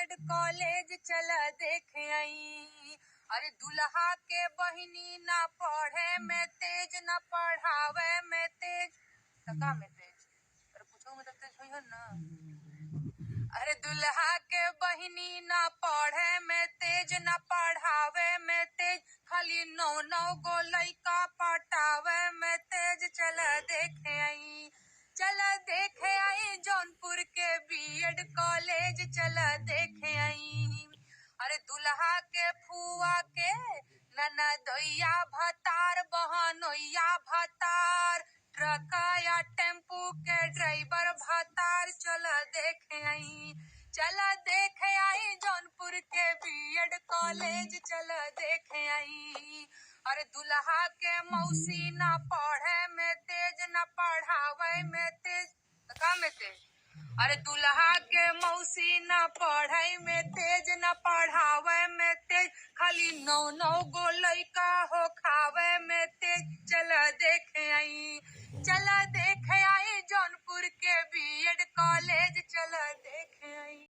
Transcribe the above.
BEd college चला देख आई। अरे दुल्हा के बहिनी ना पढ़े में तेज ना पढ़ावे में तेज, का में तेज, अरे पूछो में तो तेज होई हो ना। अरे दुल्हा के बहिनी ना पढ़े में तेज ना पढ़ावे में तेज, खाली 9 गो लइका पटावे में तेज। चला देखे आई, चला देखे आई जौनपुर के बीएड कॉलेज चला देखे आई। अरे दुल्हा के फुआ के ननदोइया भतार बहनोइया भतार, ट्रका या टेम्पू के ड्राइवर भतार चला देखे आई। चला देखे आई जौनपुर के बीएड कॉलेज चला देखे आई। अरे दुल्हा के मौसी ना पढ़े में तेज ना पढ़ावे में तेज, का में तेज, अरे दुल्हा के मौसी ना पढ़ाई में तेज ना